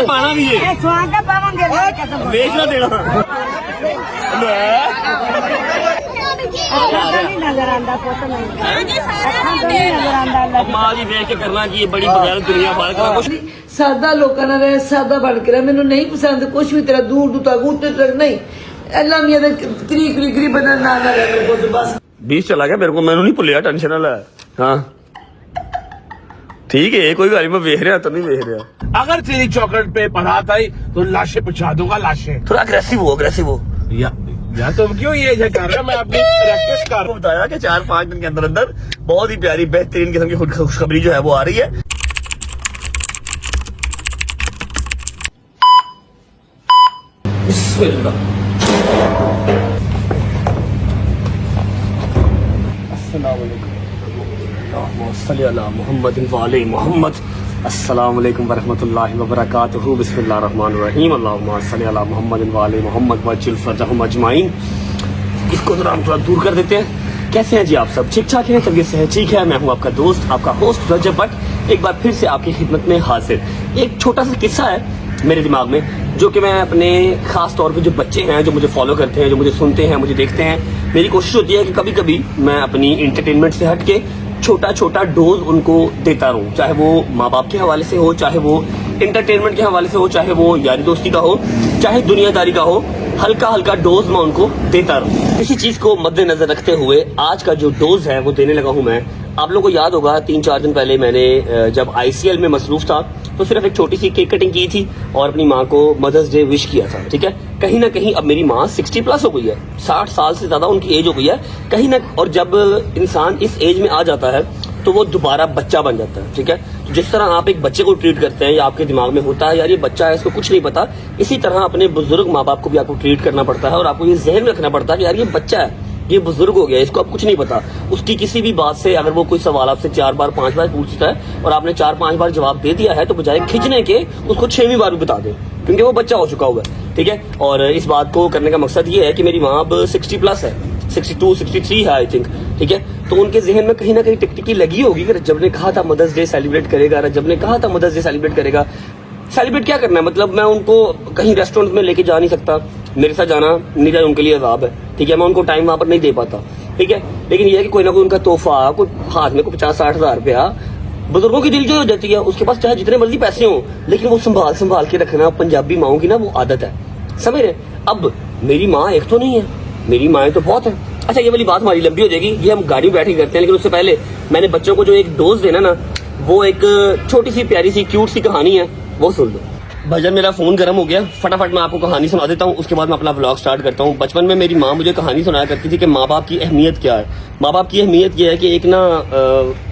पाना भी है बेचना देना माँ जी देख के करना कि बड़ी बगैर दुनिया भर का कुछ सादा लोगों ने रहे सादा बन के रहे मैनू नहीं पसंद कुछ भी तेरा दूर दूर तक उतने तक नहीं अल्लाह मियां दे करीब करीब बदल ना ना रहे मेरे को बस 20 चला गया मेरे को मैनू नहीं भुलिया टेंशन ना ले हाँ ठीक है कोई गल मैं वेख रहा तो नहीं वेख रहा अगर तेरी चौकट पे पढ़ा था तो लाशें पहुंचा दूंगा लाशें थोड़ा अग्रेसिव हो यार तुम क्यों ये कर रहे हो मैं अपनी प्रैक्टिस कर रहा हूँ बताया कि 4-5 दिन के अंदर अंदर बहुत ही प्यारी बेहतरीन किस्म की खुशखबरी जो है वो आ रही है मोहम्मद अस्सलाम वालेकुम वरहमतुल्लाहि वबरकातुहू बिस्मिल्लाहिर्रहमानिर्रहीम अल्लाहुम्मा सल्ली अला मुहम्मद व आले मोहम्मद वज्जिल फरजहुम अजमाइन। इसको जरा हम थोड़ा दूर कर देते हैं। कैसे हैं जी आप सब? ठीक ठाक हैं? तबीयत से है ठीक है? मैं हूं आपका दोस्त आपका होस्ट रजब भट्ट एक बार फिर से आपकी खिदमत में हाजिर। एक छोटा सा किस्सा है मेरे दिमाग में जो कि मैं अपने खास तौर पे जो बच्चे हैं जो मुझे फॉलो करते हैं जो मुझे सुनते हैं मुझे देखते हैं मेरी कोशिश होती है कि कभी कभी मैं अपनी इंटरटेनमेंट से हट के छोटा छोटा डोज उनको देता रहूं, चाहे वो माँ बाप के हवाले से हो, चाहे वो इंटरटेनमेंट के हवाले से हो, चाहे वो यारी दोस्ती का हो, चाहे दुनियादारी का हो, हल्का हल्का डोज मैं उनको देता रहूं। इसी चीज को मद्देनजर रखते हुए आज का जो डोज है वो देने लगा हूं मैं। आप लोगों को याद होगा 3-4 दिन पहले मैंने जब ICL में मसरूफ था तो सिर्फ एक छोटी सी केक कटिंग की थी और अपनी माँ को मदर्स डे विश किया था। ठीक है, कहीं ना कहीं अब मेरी माँ 60+ हो गई है, 60 साल से ज्यादा उनकी एज हो गई है कहीं ना। और जब इंसान इस एज में आ जाता है तो वो दोबारा बच्चा बन जाता है। ठीक है, तो जिस तरह आप एक बच्चे को ट्रीट करते हैं या आपके दिमाग में होता है यार ये बच्चा है इसको कुछ नहीं पता, इसी तरह अपने बुजुर्ग माँ बाप को भी आपको ट्रीट करना पड़ता है और आपको ये जहन में रखना पड़ता है कि यार ये बच्चा है, ये बुजुर्ग हो गया, इसको अब कुछ नहीं पता। उसकी किसी भी बात से अगर वो कोई सवाल आपसे 4 बार 5 बार पूछता है और आपने 4-5 बार जवाब दे दिया है तो बजाय खींचने के उसको 6वीं बार भी बता दे क्योंकि वो बच्चा हो चुका हुआ है। ठीक है, और इस बात को करने का मकसद ये है कि मेरी माँ अब 60+ है, 62-63 है आई थिंक। ठीक है, तो उनके जहन में कहीं ना कहीं टिकटिकी लगी होगी कि रजब ने कहा था मदर्स डे सेलिब्रेट करेगा, रजब ने कहा था मदर्स डे सेलिब्रेट करेगा। सेलिब्रेट क्या करना है, मतलब मैं उनको कहीं रेस्टोरेंट में लेके जा नहीं सकता, मेरे साथ जाना निरा उनके लिए अजाब है। ठीक है, मैं उनको टाइम वहां पर नहीं दे पाता। ठीक है, लेकिन ये है कि कोई ना कोई उनका तोहफा कोई हाथ में कोई 50-60 हज़ार रुपया बुजुर्गों की दिल जो हो जाती है उसके पास चाहे जितने मर्जी पैसे हों लेकिन वो संभाल के रखना पंजाबी माओं की ना वो आदत है, समझ रहे। अब मेरी माँ एक तो नहीं है, मेरी माएँ तो बहुत है। अच्छा ये वाली बात हमारी लंबी हो जाएगी, ये हम गाड़ी में बैठ के करते हैं, लेकिन उससे पहले मैंने बच्चों को जो एक डोज देना ना वो एक छोटी सी प्यारी सी क्यूट सी कहानी है वो सुन लो। भजन मेरा फोन गर्म हो गया, फटाफट मैं आपको कहानी सुना देता हूँ, उसके बाद मैं अपना व्लॉग स्टार्ट करता हूँ। बचपन में मेरी माँ मुझे कहानी सुनाया करती थी कि माँ बाप की अहमियत क्या है। माँ बाप की अहमियत यह है कि एक ना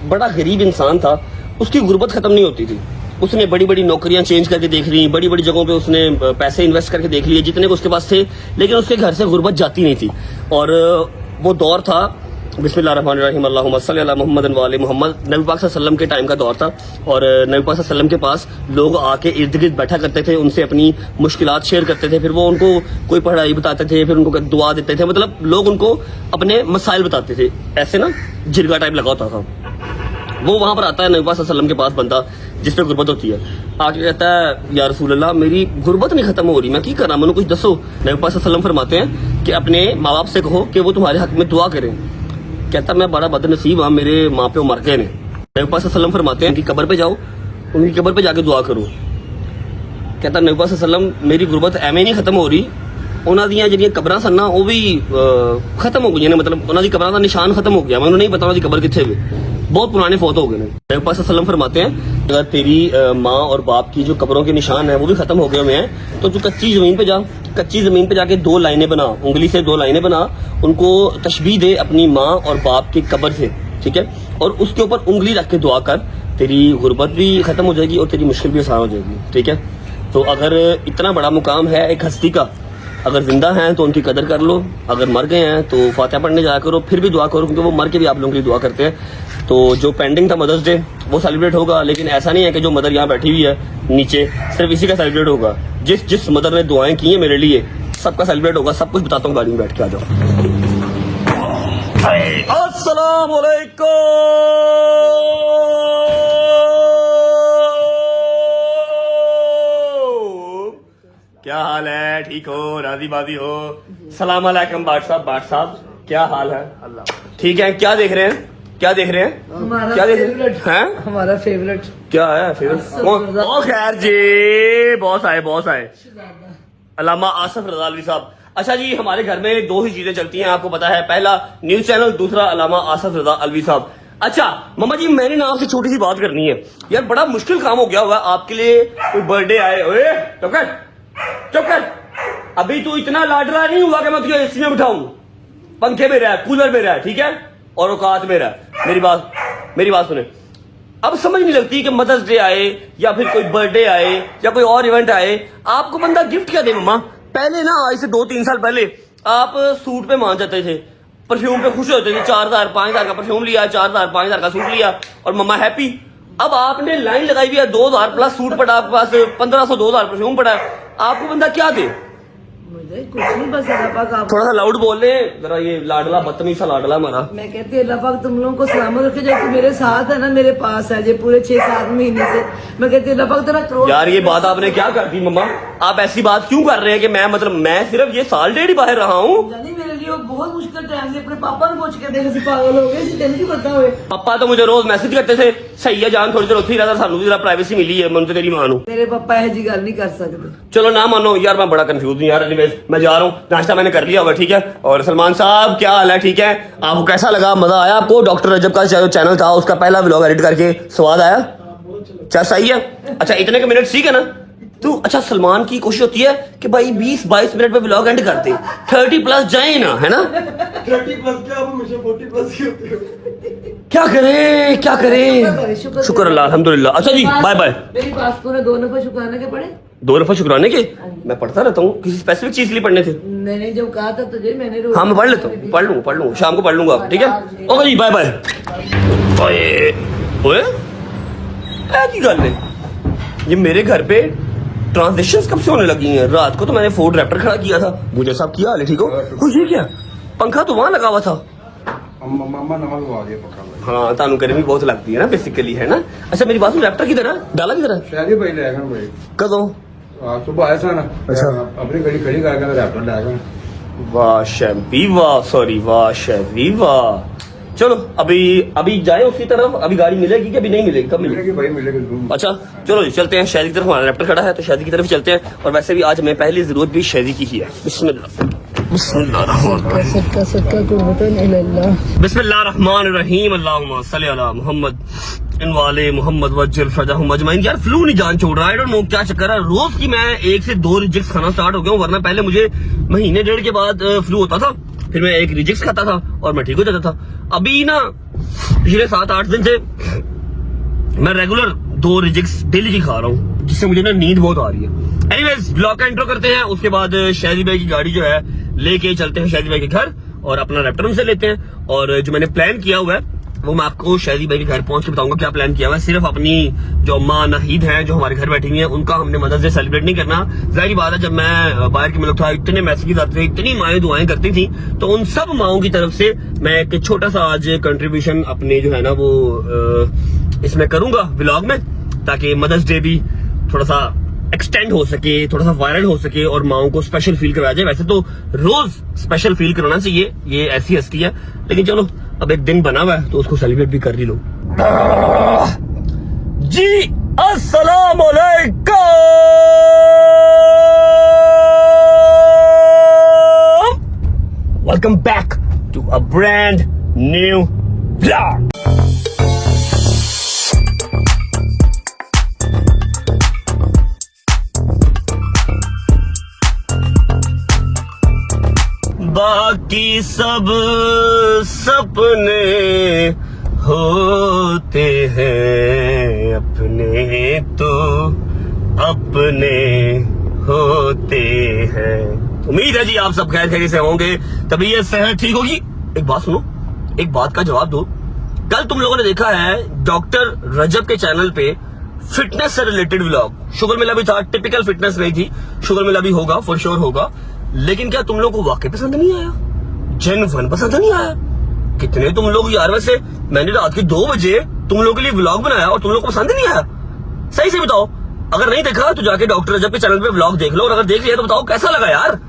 बड़ा गरीब इंसान था, उसकी गुर्बत खत्म नहीं होती थी। उसने बड़ी बड़ी नौकरियां चेंज करके देख ली, बड़ी बड़ी जगहों पे उसने पैसे इन्वेस्ट करके देख लिए जितने को उसके पास थे, लेकिन उसके घर से गुर्बत जाती नहीं थी। और वो दौर था बिस्मिल्लाहिर्रहमानिर्रहीम अल्लाहुम्मा सल्ली अला मुहम्मद व आले मोहम्मद, नबी पाक सल्लल्लाहु अलैहि वसल्लम के टाइम का दौर था और नबी पाक सल्लल्लाहु अलैहि वसल्लम के पास लोग आके इर्द गिर्द बैठा करते थे, उनसे अपनी मुश्किलात शेयर करते थे, फिर वो उनको कोई पढ़ाई बताते थे, फिर उनको दुआ देते थे, मतलब लोग उनको अपने मसाइल बताते थे। ऐसे ना जिरगा टाइप लगा होता था। वो वहां पर आता है नबी पाक सल्लल्लाहु अलैहि वसल्लम के पास बंदा जिस पे गुर्बत होती है, आके कहता है या रसूल अल्लाह मेरी गुर्बत नहीं खत्म हो रही, मैं क्या करा, मैंने कुछ दसो। नबी पाक सल्लल्लाहु अलैहि वसल्लम फरमाते हैं कि अपने माँ बाप से कहो कि वो तुम्हारे हक में दुआ करें। कहता मैं बड़ा बदनसीब हाँ, मेरे माँ प्यो मर गए ने। नबी पाक सल्लल्लाहु अलैहि वसल्लम फरमाते हैं कि कब्र पे जाओ, उनकी कब्र पे जाके दुआ करो। कहता नबी पाक सल्लल्लाहु अलैहि वसल्लम मेरी गुर्बत एवं नहीं खत्म हो रही, उन्हों ਦੀਆਂ ਜਿਹੜੀਆਂ ਕਬਰਾਂ ਸਨ ਨਾ ਉਹ ਵੀ ਖਤਮ ਹੋ ਗਈਆਂ ਨੇ, मतलब ਉਹਨਾਂ ਦੀ ਕਬਰਾਂ ਦਾ ਨਿਸ਼ਾਨ ਖਤਮ ਹੋ ਗਿਆ, ਮੈਨੂੰ नहीं पता उनकी कब्र किथे हुई, बहुत पुराने फौत हो गए हैं। नबी पाक सल्लल्लाहु अलैहि वसल्लम फरमाते हैं अगर तेरी माँ और बाप की जो कब्रों के निशान है वो भी खत्म हो गए हुए हैं तो तू कच्ची जमीन पे जा, कच्ची जमीन पे जाके 2 लाइनें बना, उंगली से 2 लाइनें बना, उनको तशबीह दे अपनी माँ और बाप की कब्र से। ठीक है, और उसके ऊपर उंगली रख के दुआ कर, तेरी गुर्बत भी खत्म हो जाएगी और तेरी मुश्किल भी आसान हो जाएगी। ठीक है, तो अगर इतना बड़ा मुकाम है एक हस्ती का अगर जिंदा हैं तो उनकी कदर कर लो, अगर मर गए हैं तो फातिहा पढ़ने जाया करो, फिर भी दुआ करो क्योंकि वो मर के भी आप लोगों के लिए दुआ करते हैं। तो जो पेंडिंग था मदर्स डे वो सेलिब्रेट होगा, लेकिन ऐसा नहीं है कि जो मदर यहाँ बैठी हुई है नीचे सिर्फ इसी का सेलिब्रेट होगा। जिस मदर ने दुआएं की हैं मेरे लिए सबका सेलिब्रेट होगा। सब कुछ बताता हूँ, गाड़ी में बैठ के आ जाओ। अस्सलाम वालेकुम, क्या हाल है? ठीक हो? राजी बाजी हो? सलाम अलैकुम बाट साहब क्या हाल है? अल्लाह ठीक है। क्या देख रहे हैं? क्या देख रहे हैं? हमारा क्या देख रहे फेवरेट हैं? हमारा फेवरेट क्या है फेवरेट? ओ खैर जी, बॉस आए अल्लामा आसफ रजा अलवी साहब। अच्छा जी, हमारे घर में दो ही चीजें चलती हैं, आपको पता है। पहला न्यूज चैनल, दूसरा अल्लामा आसफ रजा अलवी साहब। अच्छा मम्मा जी, मैंने ना आपसे छोटी सी बात करनी है यार। बड़ा मुश्किल काम हो गया हुआ आपके लिए। कोई बर्थडे आए, ओए चुप कर। अभी तू इतना लाडला नहीं हुआ कि मैं तुझे एसी में बिठाऊं। पंखे में रह, कूलर में रह, ठीक है, और औकात में रह। मेरी बात सुने। अब समझ नहीं लगती कि मदर्स डे आए या फिर कोई बर्थडे आए या कोई और इवेंट आए, आपको बंदा गिफ्ट क्या दे मम्मा? पहले ना, आज से 2-3 साल पहले आप सूट पे मान जाते थे, परफ्यूम पे खुश होते थे। 4,000 5,000 का परफ्यूम लिया, 4,000 5,000 का सूट लिया और मम्मा हैप्पी। अब आपने लाइन लगाई हुई है, 2,000 प्लस सूट पड़ा आपके पास, 1,500 2,000 परफ्यूम पड़ा है। आपको बंदा क्या दे? मुझे कुछ नहीं, बस अल्लाह पाक आप थोड़ा सा लाउड बोल ले जरा, ये लाडला बदतमीज सा लाडला हमारा। मैं कहती हूँ अल्लाह पाक तुम लोगों को सलामत रखे। जो कि मेरे साथ है ना, मेरे पास है जो पूरे 6-7 महीने से। मैं कहती हूँ अल्लाह पाक तेरा करोड़। यार ये बात आपने क्या कर दी मम्मा? आप ऐसी बात क्यों कर रहे हैं कि मैं सिर्फ ये साल डेढ़ ही बाहर रहा हूँ। जानी मेरे लिए वो बहुत मुश्किल टाइम से अपने पापा को पूछ के देने से पागल हो गए, तेन की पता हुए। पापा तो मुझे रोज मैसेज करते थे, सही है जान, थोड़ी देर उत्थे ही रहता, सानू जरा प्राइवेसी मिली है, मैं तो तेरी मां हूं। मेरे पापा है जी गल नहीं कर सकते। चलो ना मानो यार, मैं बड़ा कंफ्यूज हूँ यार। एनीवेज मैं जा रहा हूँ, नाश्ता मैंने कर लिया हुआ, ठीक है। और सलमान साहब क्या हाल है? ठीक है, आपको कैसा लगा? मजा आया आपको? डॉक्टर रजब का जो चैनल था उसका पहला व्लॉग एडिट करके स्वाद आया? क्या सही है? अच्छा इतने के मिनट ठीक है ना तू? अच्छा सलमान की कोशिश होती है कि भाई 20-22 मिनट में व्लॉग एंड करते, 30 प्लस जाए ना, है ना? 30 प्लस क्या, आप हमेशा 40 प्लस ही होते हो। क्या करे? शुक्र अल्लाह, अल्हम्दुलिल्लाह। अच्छा जी, बाय बाय। मेरी बात तूने 2 दफा शुक्राना के पढ़े? 2 दफा शुक्राने के? मैं पढ़ता रहता हूँ, किसी स्पेसिफिक चीज के लिए पढ़ने थे? मैंने जब कहा था तुझे, मैंने रोज हाँ मैं पढ़ लेता हूँ, पढ़ लूँ, शाम को पढ़ लूंगा, ठीक है। ओके जी, बाय बाय। ओए की गल है, ये मेरे घर पे ट्रांजेक्शंस कब से होने लगी हैं? रात को तो मैंने फोर्ड रैप्टर खड़ा किया था। मुझे साहब किया हाल है? ठीक हो? ये क्या पंखा तो वहां लगा हुआ था। मामा नमाज आ गया पक्का। हाँ तानू गर्मी बहुत लगती है ना बेसिकली, है ना? अच्छा मेरी बात सुन, रैप्टर की तरह डाला की तरह शायद ही भाई लेगा भाई। कदों? सुबह आया था ना। अच्छा। अपनी गाड़ी खड़ी करके रैप्टर लेगा। वाह शैम्पी वाह, सॉरी वाह शैम्पी वाह। चलो अभी जाए उसकी तरफ। अभी गाड़ी मिलेगी कि अभी नहीं मिलेगी? कब मिलेगी? भाई मिलेगी जरूर। अच्छा चलो जी चलते हैं शादी की तरफ। हमारा रैप्टर खड़ा है तो शादी की तरफ चलते हैं। और वैसे भी आज हमें पहली जरूरत भी शादी की ही है। बिस्मिल्लाहिर्रहमानिर्रहीम। अल्लाहुम्मा सल्ली अला मोहम्मद इन वाले मोहम्मद वज्जल फरजाहुम अजमईन। यार फ्लू नहीं जान छोड़ रहा, आई डोंट नो क्या चक्कर है। रोज की मैं 1 से 2 रिजेक्ट्स खाना स्टार्ट हो गया हूँ, वरना पहले मुझे महीने डेढ़ के बाद फ्लू होता था, फिर मैं 1 रिजेक्ट्स खाता था और मैं ठीक हो जाता था। अभी ना पिछले 7-8 दिन से मैं रेगुलर 2 रिजेक्ट्स डेली की खा रहा हूँ, जिससे मुझे ना नींद बहुत आ रही है। एनीवेज ब्लॉग का इंट्रो करते हैं, उसके बाद शादी भाई की गाड़ी जो है लेके चलते हैं शादी भाई के घर और अपना रैप्टर उनसे लेते हैं। और जो मैंने प्लान किया हुआ है वो मैं आपको शादी भाई के घर पहुंच के बताऊंगा क्या प्लान किया हुआ है। सिर्फ अपनी जो अम्मा नाहिद हैं जो हमारे घर बैठी हुई हैं, उनका हमने मदर्स डे सेलिब्रेट नहीं करना। जाहिर बात है, जब मैं बाहर के मुल्क था इतने मैसेज आते थे, इतनी माएँ दुआएं करती थी, तो उन सब माओं की तरफ से मैं एक छोटा सा आज कंट्रीब्यूशन अपने जो है ना वो इसमें करूंगा व्लॉग में, ताकि मदर्स डे भी थोड़ा सा एक्सटेंड हो सके, थोड़ा सा वायरल हो सके और माओं को स्पेशल फील करवाया जाए। वैसे तो रोज स्पेशल फील कराना चाहिए, ये ऐसी हस्ती है, लेकिन चलो अब एक दिन बना हुआ है तो उसको सेलिब्रेट भी कर ही लो। जी अस्सलाम वालेकुम, welcome back to a brand new blog. बाकी सब सपने होते हैं, अपने तो अपने होते हैं। उम्मीद है जी आप सब खैर खैरियत से होंगे, तबीयत सेहत ठीक होगी। एक बात सुनो, एक बात का जवाब दो। कल तुम लोगों ने देखा है डॉक्टर रजब के चैनल पे फिटनेस से रिलेटेड व्लॉग, शुगर मिला भी था, टिपिकल फिटनेस नहीं थी, शुगर मिला भी होगा, फॉर श्योर होगा, लेकिन क्या तुम लोगों को वाकई पसंद नहीं आया? जेन्युइन पसंद नहीं आया? कितने तुम लोग यार, वैसे मैंने रात के 2 बजे तुम लोगों के लिए व्लॉग बनाया और तुम लोग को पसंद नहीं आया? सही से बताओ। अगर नहीं देखा तो जाके डॉक्टर रजब के चैनल पे व्लॉग देख लो, और अगर देख लिया तो बताओ कैसा लगा यार।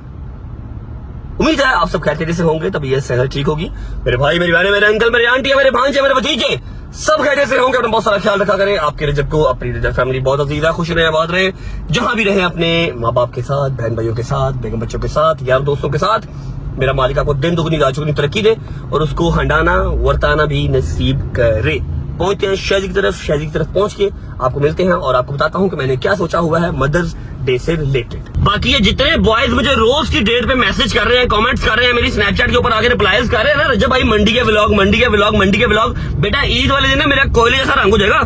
उम्मीद है आप सब खैरियत से होंगे, तबीयत सेहत ठीक होगी। मेरे भाई, मेरी बहनें, मेरे अंकल, मेरे आंटी, मेरे भांजे, मेरे भतीजे सब खैरियत से होंगे। अपना बहुत सारा ख्याल रखा करें। आपके रजब को, अपनी रजब फैमिली बहुत अजीज है, खुश रहे, आबाद रहे, जहां भी रहे, अपने माँ बाप के साथ, बहन भाइयों के साथ, बेगम बच्चों के साथ, यार दोस्तों के साथ। मेरा मालिक आपको दिन दुगनी रात चौगुनी तरक्की दे और उसको हंडाना वर्ताना भी नसीब करे। पहुंचते हैं शहजी की तरफ। शहजी की तरफ पहुंच के आपको मिलते हैं और आपको बताता हूं कि मैंने क्या सोचा हुआ है मदर्स डे से रिलेटेड। बाकी ये जितने बॉयज मुझे रोज की डेट पे मैसेज कर रहे हैं, कमेंट्स कर रहे हैं, मेरी स्नैपचैट के ऊपर आगे रिप्लाईज कर रहे हैं ना, रजब भाई मंडी के व्लॉग, मंडी के व्लॉग, मंडी के व्लॉग। बेटा ईद वाले दिन ना मेरा कोयले जैसा रंग हो जाएगा।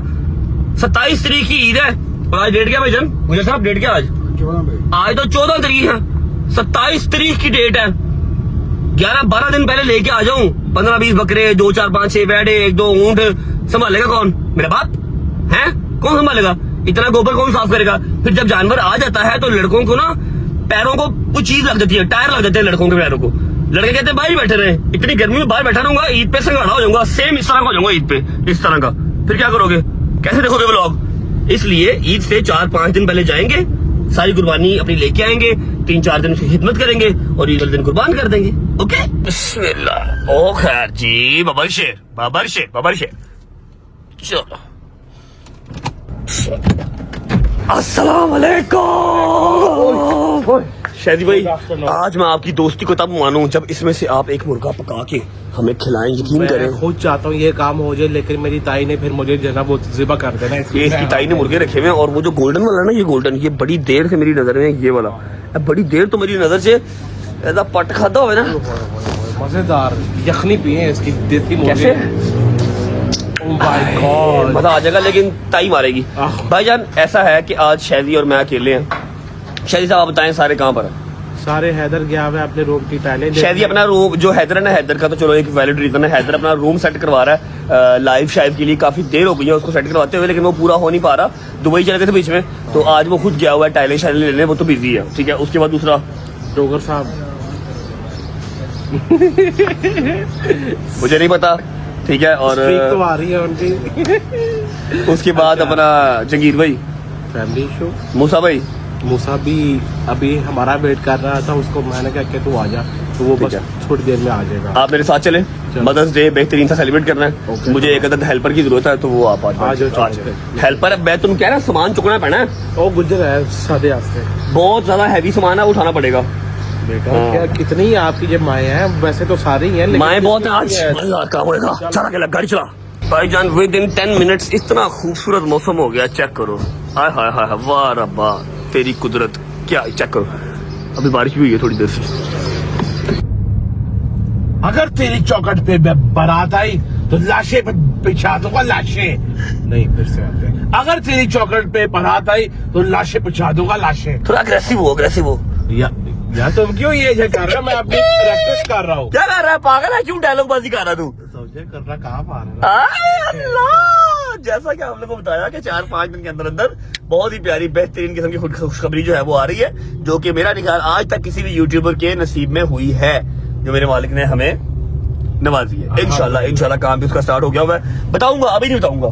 27 तारीख की ईद है और आज डेट क्या भाईजान? मुझे साहब डेट क्या आज? आज तो 14 तारीख है, 27 तारीख की डेट है। 11-12 दिन पहले लेके आ जाऊं 15-20 बकरे, 2, 4, 5, 6 बैठे, 1-2 ऊंट। संभालेगा कौन? मेरा बाप है? कौन संभालेगा? इतना गोबर कौन साफ करेगा? फिर जब जानवर आ जाता है तो लड़कों को ना पैरों को कुछ चीज लग जाती है, टायर लग जाते हैं लड़कों के पैरों को। लड़के कहते हैं बाहर बैठे रहे, इतनी गर्मी में बाहर बैठा रहूंगा, ईद पे संगाड़ा हो जाऊंगा, सेम इस तरह का हो जाऊंगा ईद पे, इस तरह का। फिर क्या करोगे? कैसे देखोगे व्लॉग? इसलिए ईद से 4-5 दिन पहले जाएंगे, सारी कुर्बानी अपनी लेके आएंगे, 3-4 दिन उसकी खिदमत करेंगे और ईद वाले दिन कुर्बान कर देंगे। ओके, बिस्मिल्लाह। ओ खैर जी, बाबर शेर, बाबर शेर, बाबर शेर। चलो, अस्सलाम वालेकुम। शादी भाई, आज मैं आपकी दोस्ती को तब मानूं जब इसमें से आप एक मुर्गा पका के हमें खिलाएं। यकीन करें, मैं खुद चाहता हूँ ये काम हो जाए, लेकिन मेरी ताई ने फिर मुझे जो है ना वो ज़िबा कर देना। ये इसकी ताई ने मुर्गे रखे हुए हैं और वो जो गोल्डन वाला है ना, ये गोल्डन, ये बड़ी देर से मेरी नजर में, ये वाला बड़ी देर तो मेरी नजर से ऐसा पट खाता हुआ है ना, मजेदार यखनी पिए इसकी देसी मुर्गे। कैसे Oh my God। मजा आ जाएगा, लेकिन ताई मारेगी। भाईजान ऐसा है कि आज शादी और मैं अकेले हैं। शादी साहब आप बताएं सारे कहाँ पर? सारे हैदर गया हुआ है अपने रूम की टाइलें। शादी अपना रूम, जो हैदर है ना, हैदर का तो चलो एक वैलिड रीजन है, हैदर अपना रूम सेट करवा रहा है लाइव शायद के लिए। काफी देर हो गई है उसको सेट करवाते हुए, लेकिन वो पूरा हो नहीं पा रहा। दुबई चले गए थे बीच में, तो आज वो खुद गया हुआ है टाइलें शाइलें लेने, वो तो बिजी है। ठीक है, उसके बाद दूसरा डोगर साहब मुझे नहीं पता, ठीक है। और तो आ रही है उनकी। उसके बाद अपना जंगीर भाई, फैमिली शो। मूसा भाई, मूसा भी अभी हमारा वेट कर रहा था, उसको मैंने कहा कि तू आ जा, तो वो बस थोड़ी देर में आ जाएगा। आप मेरे साथ चले, मदर्स डे बेहतरीन सा सेलिब्रेट करना है। मुझे एक अदद हेल्पर की जरूरत है, तो वो आप आ जाओ। हेल्पर मैं तुम कह रहा सामान चुकना पैना है, ओ गुजर है सादे आस्ते, बहुत ज्यादा हैवी सामान है, उठाना पड़ेगा। बेटा क्या कितनी आपकी जब माए हैं? वैसे तो सारी ही हैं, लेकिन माए बहुत है आज, काम होगा। चला के लग, गाड़ी चला भाईजान। विद इन 10 मिनट्स इतना खूबसूरत मौसम हो गया, चेक करो। हाय हाय हाय, वाह रब्बा तेरी कुदरत, क्या चेक करो। अभी बारिश भी हुई है थोड़ी देर से। अगर तेरी चौकट पे बारात आई तो लाशें बिछा दूंगा, लाशें नहीं। फिर से आते हैं। अगर तेरी चौकट पे बारात आई तो लाशें बिछा दूंगा, लाशें। थोड़ा अग्रेसिव हो। यार तुम क्यों ये कर रहे हो? मैं अपनी प्रैक्टिस कर रहा हूँ। क्या कर रहा है पागल है? क्यों डायलॉग बाजी कर रहा तू? समझे कर रहा कहाँ पा रहा? अल्लाह, जैसा कि हम लोग को बताया कि 4-5 दिन के अंदर अंदर बहुत ही प्यारी बेहतरीन किस्म की खुशखबरी जो है वो आ रही है, जो कि मेरा ख्याल आज तक किसी भी यूट्यूबर के नसीब में हुई है, जो मेरे मालिक ने हमें नवाजी है। इंशाल्लाह काम भी उसका स्टार्ट हो गया हुआ है, बताऊंगा, अभी नहीं बताऊंगा।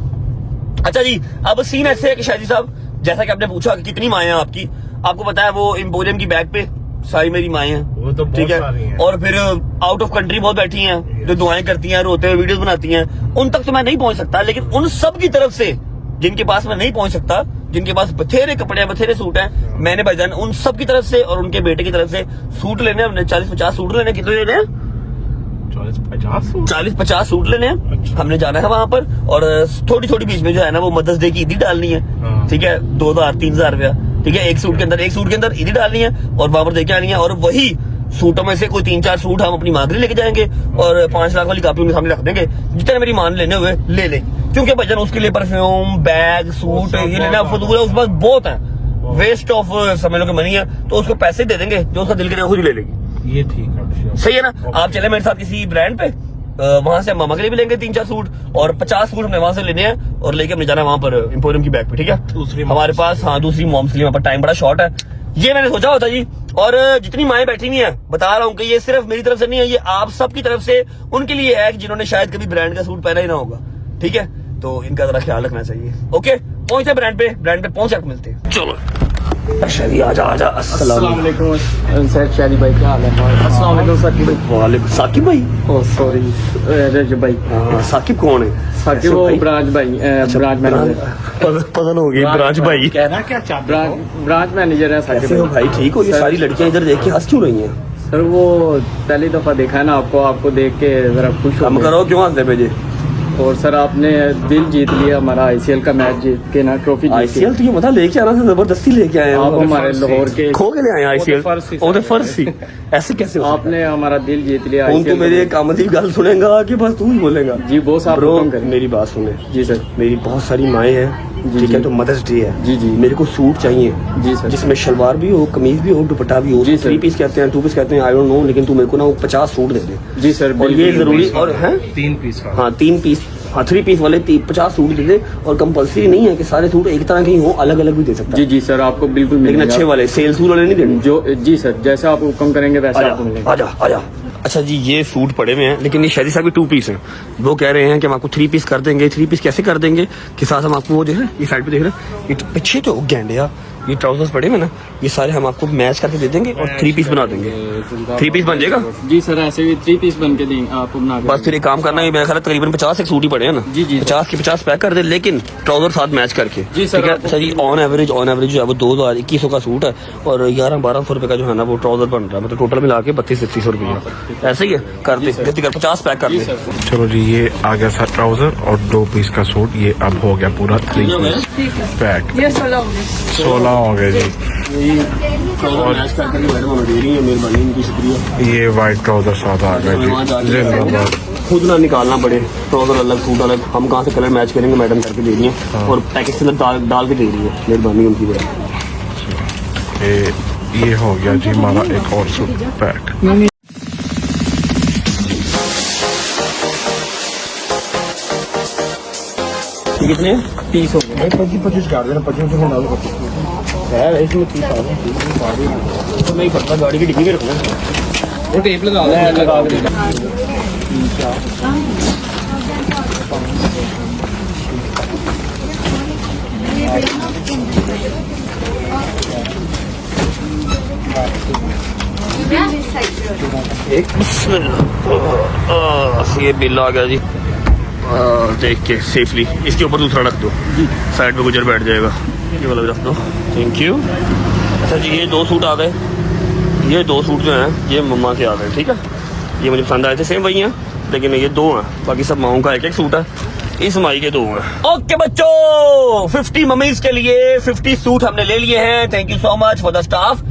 अच्छा जी, अब सीन ऐसे है कि शादी साहब, जैसा कि आपने पूछा कि कितनी माएँ हैं आपकी, आपको पता है वो एम्पोरियम की बैग पे सारी मेरी माएँ हैं, वो तो ठीक है। और फिर आउट ऑफ कंट्री बहुत बैठी हैं, जो दुआएं करती हैं, रोते हुए वीडियोस बनाती हैं, उन तक तो मैं नहीं पहुंच सकता, लेकिन उन सब की तरफ से जिनके पास मैं नहीं पहुंच सकता, जिनके पास बथेरे कपड़े हैं, बथेरे सूट हैं, मैंने भाईजान उन सब की तरफ से और उनके बेटे की तरफ से सूट लेने, हमने 40-50 सूट लेने। कितने लेने हैं? 40-50 सूट लेने हैं। अच्छा। हमने जाना है वहां पर, और थोड़ी थोड़ी बीच में जो है ना वो मदर्स डे की ईदी डालनी है, ठीक है। 2,000-3,000 रुपया, ठीक है। एक सूट के अंदर ईदी डालनी है और वहां पर देके आनी है। और वही सूटों में से कोई 3-4 सूट हम अपनी माँ के लिए लेके जाएंगे और 5 लाख वाली कापी उनके सामने रख देंगे, जितने मेरी माँ ने लेने हुए ले ले, क्योंकि भजन उसके लिए परफ्यूम, बैग, सूट ये लेना फजूल है, उसके पास बहुत है। वेस्ट ऑफ समझ लो कि मनी है, तो उसको पैसे दे देंगे, जो उसका दिल करे खुद ही ले लेगी। ये ठीक है, सही है ना। आप चले मेरे साथ किसी ब्रांड पे, वहां से हम मामा के लिए भी लेंगे 3-4 सूट, और 50 सूट हमने वहां से लेने हैं और लेके हमने जाना है वहां पर एम्पोरियम की बैग पे, ठीक है। दूसरी हमारे पास, हाँ, दूसरी मॉम्स के लिए, वहां पर टाइम बड़ा शॉर्ट है, ये मैंने सोचा होता जी। और जितनी माएँ बैठी हुई हैं, बता रहा हूँ कि ये सिर्फ मेरी तरफ से नहीं है, ये आप सबकी तरफ से उनके लिए है जिन्होंने शायद कभी ब्रांड का सूट पहना ही ना होगा, ठीक है। तो इनका जरा ख्याल रखना चाहिए। ओके, पहुंचते ब्रांड पे पहुंच आपको मिलते हैं। चलो अच्छा जी, आजा आजा। अस्सलाम वालेकुम सर, शादी भाई क्या हाल है? अस्सलाम वालेकुम साकिब भाई। वालेकुम। साकिब भाई? ओह सॉरी रजब भाई। हाँ, साकिब कौन है? साकिब वो ब्रांच भाई, ब्रांच मैनेजर। पता हो गई, ब्रांच भाई। कहना क्या चाहते हो? ब्रांच मैनेजर है साकिब कैसे हो भाई? ठीक हो? ये सारी लड़कियां इधर देख के हंस क्यों रही हैं? सर वो पहली दफा देखा है ना आपको देख के जरा खुश हो हम गए। करो, क्यों हंसते भेजे? और सर आपने दिल जीत लिया हमारा, आईसीएल का मैच जीत के ना, ट्रॉफी जीत आईसीएल तो ये मतलब लेके आना था, जबरदस्ती लेके आए हैं। आप हमारे लाहौर के खो के ले आए आईसीएल। वो तो फर्स्ट ही ऐसे कैसे हो सकता है? आपने हमारा दिल जीत लिया। कौन तू मेरी एक आमदी गल सुनेगा कि बस तू ही बोलेगा? जी बॉस, आप ब्रो हुक्म करें। मेरी बात सुने। जी सर। मेरी बहुत सारी माएँ हैं, ठीक है, तो मदर्स डे है। जी, जी। मेरे को सूट चाहिए जी सर। जिसमें शलवार भी हो, कमीज भी हो, दुपट्टा भी हो। जी सर। 3 पीस कहते हैं, 2 पीस कहते हैं, आई डोंट नो, लेकिन तू मेरे को ना वो 50 सूट दे दे। जी सर, और ये जरूरी, और है 3 पीस का। हाँ 3 पीस, हाँ 3 पीस वाले 50 सूट दे दे। और कंपलसरी नहीं है कि सारे सूट एक तरह के ही हो, अलग अलग भी दे सकता जी है। जी सर, आपको बिल्कुल लेकिन मिलेगा। अच्छे वाले सेल सूट वाले नहीं देने। जो जी सर, जैसा आप हुक्म करेंगे वैसा आपको मिलेगा। आजा आजा। अच्छा जी, ये सूट पड़े हुए हैं, लेकिन ये शादी साहब के 2 पीस हैं। वो कह रहे हैं कि हम आपको 3 पीस कर देंगे। 3 पीस कैसे कर देंगे कि साथ हम आपको वो जो है, ये साइड पे देख रहे हैं, ये पीछे जो गैंडिया ये ट्राउजर्स पड़े हुए ना, ये सारे हम आपको मैच करके दे देंगे और 3 पीस बना देंगे। 3 पीस बन जाएगा? जी सर, ऐसे भी 3 पीस बन के देंगे आपको बना के। बस फिर एक काम करना है, मेरा ख्याल है तकरीबन 50 एक सूट ही पड़े हैं ना। जी, जी। 50 के 50 पैक कर दे, लेकिन ट्राउजर साथ मैच करके। जी सर, ठीक है। आपको- अच्छा जी, ऑन एवरेज जो है वो 2000-2100 का सूट है, और 1100-1200 रुपए का जो है ना वो ट्राउजर बन रहा है, मतलब टोटल मिला के 3200-3300 रुपये। ऐसे ही है, कर दे जल्दी कर, 50 पैक कर जी दे। सर। चलो जी, ये आ गया था ट्राउजर और 2 पीस का सूट, ये अब हो गया पूरा 3 पीस पैक। ये 16 हो गए जी। ट्राउजर मैच करके मैडम हमें दे रही है, मेहरबानी इनकी, शुक्रिया। ये वाइट ट्राउजर साथ आ गया जी, जिंदाबाद। खुद ना निकालना पड़े, ट्राउजर अलग सूट अलग, हम कहाँ से कलर मैच करेंगे, मैडम करके दे रही है और पैकेज से डाल के दे रही है, मेहरबानी उनकी बड़ी। ये हो गया जी हमारा एक और सूट पैक। ये कितने 30 हो गए। 25 कर देना, 25 में डालो। है? इसमें 30 आ गए तो नहीं पड़ता, गाड़ी की डिग्गी में रखना। वो टेप लगा दे। एक ये बिल आ गया जी। देख के सेफली इसके ऊपर दूसरा रख दो, साइड पे गुजर बैठ जाएगा। ये वाला भी रख दो, थैंक यू। अच्छा जी, ये 2 सूट आ गए। ये 2 सूट जो हैं ये मम्मा के आ गए, ठीक है। ये मुझे पसंद आए थे, सेम वही हैं, लेकिन ये 2 हैं, बाकी सब माओं का एक सूट है। इस माई के 2 हैं। ओके बच्चों, 50 मम्मीज के लिए 50 सूट हमने ले लिए हैं। Thank you so much for the staff.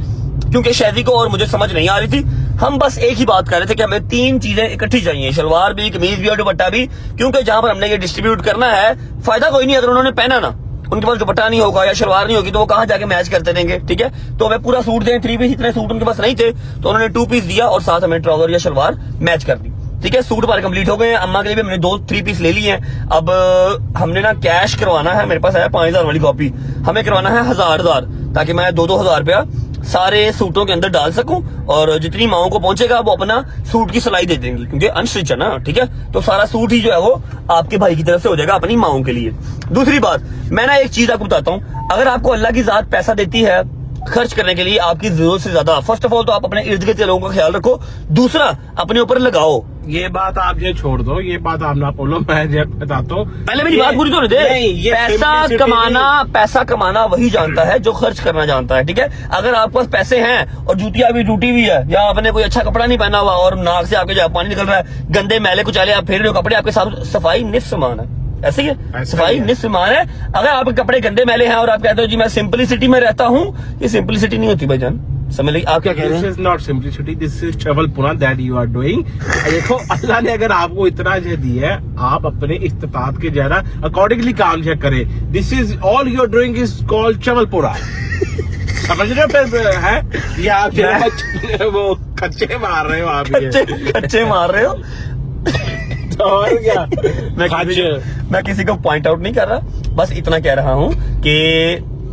क्योंकि शहजी को और मुझे समझ नहीं आ रही थी, हम बस एक ही बात कर रहे थे कि हमें 3 चीजें इकट्ठी चाहिए, शलवार भी, कमीज भी और दुपट्टा भी। क्योंकि जहां पर हमने ये डिस्ट्रीब्यूट करना है, फायदा कोई नहीं अगर उन्होंने पहना ना, उनके पास दुपट्टा नहीं होगा या शलवार नहीं होगी, तो वो कहां जाके मैच करते रहेंगे, ठीक है। तो हमें पूरा सूट दें, 3 पीस, इतने सूट उनके पास नहीं थे, तो उन्होंने 2 पीस दिया और साथ हमें ट्राउजर या शलवार मैच कर दी, ठीक है। सूट हमारे कंप्लीट हो गए हैं। अम्मा के लिए भी हमने 2-3 पीस ले लिए हैं। अब हमने ना कैश करवाना है, मेरे पास है 5000 वाली कॉपी, हमें करवाना है 1000, ताकि मैं 2-2000 रुपया सारे सूटों के अंदर डाल सकूं, और जितनी माओं को पहुंचेगा वो अपना सूट की सिलाई दे देंगी, क्योंकि अनस्टिच है ना, ठीक है। तो सारा सूट ही जो है वो आपके भाई की तरफ से हो जाएगा अपनी माओं के लिए। दूसरी बात, मैं ना एक चीज आपको बताता हूं, अगर आपको अल्लाह की जात पैसा देती है खर्च करने के लिए आपकी जरूरत से ज्यादा, फर्स्ट ऑफ ऑल तो आप अपने इर्द गिर्द के लोगों का ख्याल रखो, दूसरा अपने ऊपर लगाओ। ये बात आप ये छोड़ दो, ये बात आप ना बोलो, मैं ये बताता हूँ। पहले मेरी बात पूरी तो नहीं दे। पैसा कमाना वही जानता है जो खर्च करना जानता है, ठीक है। अगर आपके पास पैसे हैं और जूतियां भी टूटी हुई है, या आपने कोई अच्छा कपड़ा नहीं पहना हुआ और नाक से आपके जो पानी निकल रहा है, गंदे मैले कुचाले आप फेर रहे हो कपड़े, आपके साथ सफाई निस्फ समान है, ऐसे ही है, सफाई निस्फ समान है। अगर आपके कपड़े गंदे मैले हैं और आप कहते हो जी मैं सिंपलिसिटी में रहता हूँ, ये सिंपलिसिटी नहीं होती भाईजान, समझ लीजिए। आप क्या कह रहे हैं? This is not simplicity, this is चवलपुरा दैट यू आर डूइंग। देखो, अल्लाह ने अगर आपको इतना जो दिया है, आप अपने इस्तिताअत के जरा अकॉर्डिंगली काम करें। This is all you are doing is called चवलपुरा। समझ रहे हो फिर है ये आप जो बच्चे वो कच्चे मार रहे हो आप ये कच्चे मार रहे हो। और क्या मैं किसी को पॉइंट आउट नहीं कर रहा, बस इतना कह रहा हूँ कि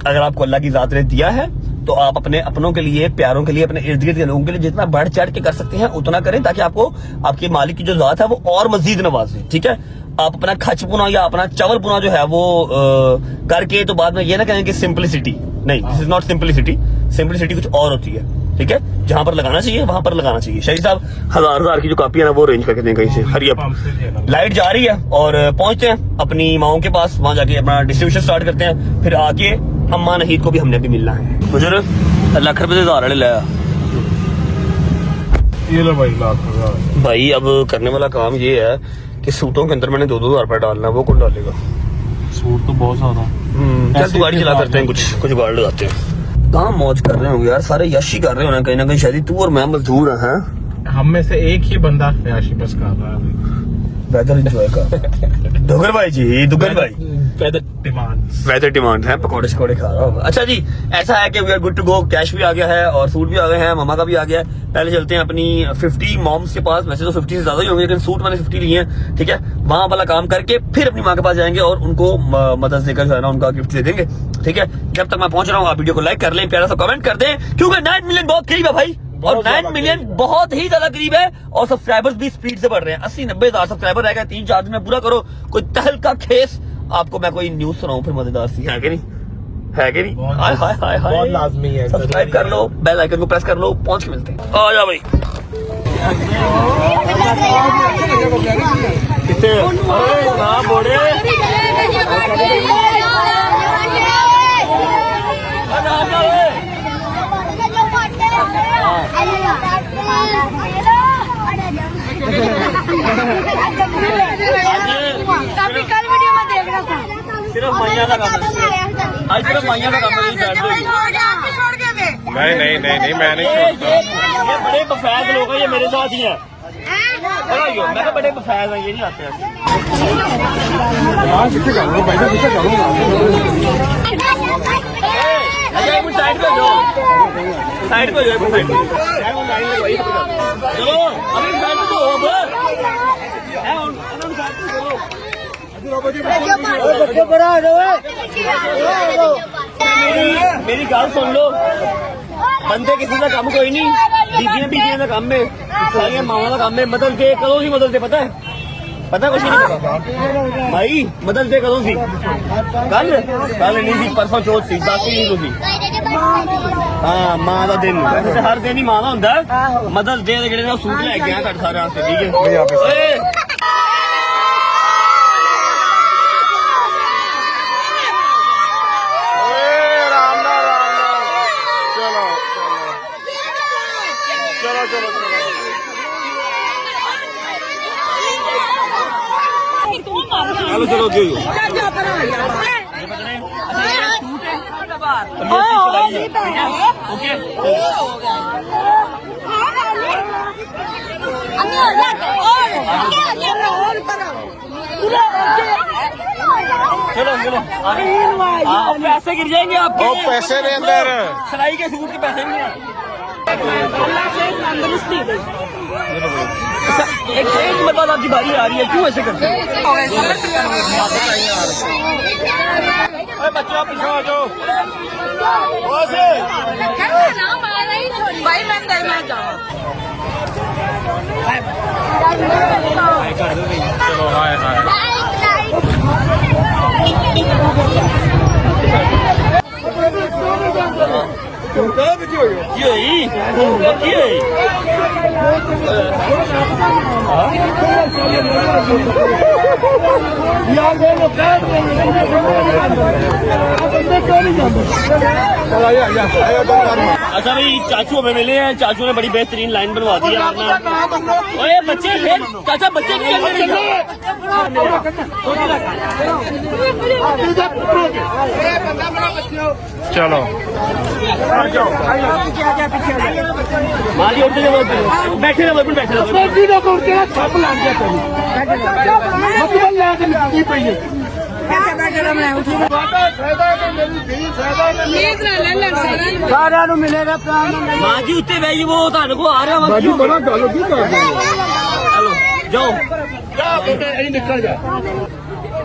अगर आपको अल्लाह की जात ने दिया है तो आप अपने अपनों के लिए, प्यारों के लिए, अपने इर्द गिर्द के लोगों के लिए जितना बढ़ चढ़ के कर सकते हैं उतना करें, ताकि आपको आपके मालिक की जो जात है वो और मजीद नवाजे। ठीक है, आप अपना खचपुना या अपना चवलपुना जो है वो करके तो बाद में ये ना कहें कि सिंपलिसिटी नहीं, this is not simplicity. Simplicity कुछ और होती है। ठीक है, जहां पर लगाना चाहिए वहां पर लगाना चाहिए। शरीफ साहब 1000 की जो कापी है ना वो अरेंज करके दें कहीं से। हरी अप, लाइट जा रही है और पहुंचते हैं अपनी माओं के पास, वहां जाके अपना डिस्ट्रीब्यूशन स्टार्ट करते हैं। फिर आके अम्मा नहीद को भी हमने भी मिलना है। गुजर लाख रुपए से 1000 वाले लाया। ये लो भाई लाख रुपए। भाई अब करने वाला काम ये है कि सूटों के अंदर मैंने 2-2 रुपए डालना है, वो कौन डालेगा? सूट तो बहुत सारा। चल तू गाड़ी चला करते हैं, कुछ गाड़ी लगाते हैं। कहाँ मौज कर रहे होंगे यार, सारे यशी कर रहे हो ना कहीं शायद तू और मैं मजदूर हैं। हम में से एक ही बंदा याशी बस कर रहा है वेदर एंजॉय कर। दुगर भाई जी, दुगर भाई वेदर डिमांड है, पकौड़े शकौड़े खा रहा होगा। अच्छा जी, ऐसा है कि we are good to go. Cash भी आ गया है और सूट भी आ गए हैं, मामा का भी आ गया है। पहले चलते हैं अपनी 50 मॉम्स के पास। वैसे तो 50 से ज्यादा ही होंगे लेकिन सूट मैंने 50 लिए हैं। ठीक है, वहां वाला काम करके फिर अपनी माँ के पास जाएंगे और उनको मदद देकर जो है ना उनका गिफ्ट दे देंगे। ठीक है, जब तक मैं पहुंच रहा हूँ आप वीडियो को लाइक कर लें, प्यारा सा कमेंट कर दें, क्योंकि 9 मिलियन बहुत करीब है भाई, और 9 मिलियन बहुत ही ज्यादा करीब है। और सब्सक्राइबर्स भी स्पीड से बढ़ रहे हैं। 80-90 हजार सब्सक्राइबर रह गए, 3-4 दिन में पूरा करो। कोई तहल का खेस आपको मैं कोई न्यूज सुनाऊं फिर मजेदार सी, है कि नहीं? है कि नहीं? हाय हाय हाय हाय, बहुत लाजमी है। सब्सक्राइब कर लो, बेल आइकन को प्रेस कर लो, पहुंच के मिलते हैं। आ जा भाई कितने? अरे ना बोले काफी कल वीडियो में देख रहा था। सिर्फ मैया का काम है आज, सिर्फ मैया का काम है। नहीं मैं नहीं ये बड़े बफैज लोग हैं, ये मेरे साथ ही हैं। मैं तो बड़े बफैज हैं, ये नहीं आते हैं। साइड पे जो साइड पे जो साइड पे चलो अभी साइड पे तो मेरी गल सुन लो, बंदे किसी का काम कोई नहीं, बीबियां का काम है, सारियां मावा का काम है। मदद दे कदों सी मदद दे पता है कुछ नहीं पता भाई। मदद दे कदों सी? कल नहीं सी, परसों चौथ सी, 10 नहीं सी। हाँ मां का दिन, वैसे हर दिन ही मां का होंगे। मदद दे जेडे सूट लैके आए घट सारे वास्ते। ठीक है, चलो चलो ओके चलो पैसे गिर जाएंगे आपके। पैसे दे अंदर सिलाई के सूट के पैसे नहीं है। एक मतलब आपकी बारी आ रही है, क्यों ऐसे करते हैं? बच्चों आप पीछे आ जाओ। भाई मैं अंदर में जाऊँ। चलो हाय अच्छा भाई, चाचू हमें मिले हैं। चाचू ने बड़ी बेहतरीन लाइन बनवा दी है। ओए बच्चे फिर चाचा बच्चे चलो माली उठते बैठे रहो, बैठे रहो। ਸਾਰਿਆਂ ਨੂੰ ਮਿਲੇਗਾ ਪ੍ਰਾਣ ਮਾਂ ਜੀ ਉੱਤੇ ਬੈਠੀ ਉਹ ਤੁਹਾਨੂੰ ਕੋ ਆ ਰਿਹਾ ਬਾਜੀ ਬੜਾ ਗੱਲ ਕੀ ਕਰਦੇ ਚਲੋ ਜਾਓ निकल जा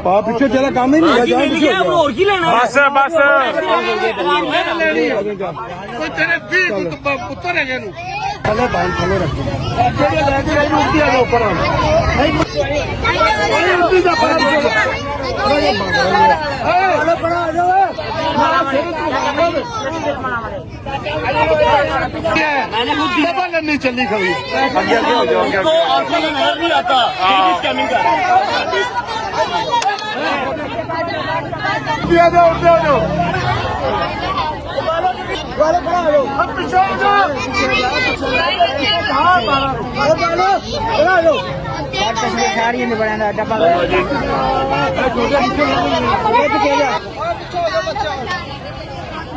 ਪਾ ਪਿੱਛੇ ਤੇਰਾ ਕੰਮ ਹੀ ਨਹੀਂ ਹੈ ਜਾ ਪਿੱਛੇ ਹੋਰ ਕੀ ਲੈਣਾ बस बस कोई तेरे 20 पुत्र है नु ਥੱਲੇ ਬਾਹਰ ਥੱਲੇ ਰੱਖ ਜਿਹੜੇ ਲੈ ਕੇ ਆਈ ਉੱਤੀ ਆ ਉੱਪਰ ਨਹੀਂ ਉੱਤੀ ਦਾ ਪੜਾ ਥੱਲੇ ਬਣਾ ਜਾ मैंने खुद डबल नहीं चली कभी आगे आगे हो जाओ तो आंखों में नजर नहीं आता कि स्कैमिंग कर दिया दो दिया दो ਵਾਲੇ ਬਣਾ ਲਓ अब पीछे हो जाओ ਬਣਾ ਲਓ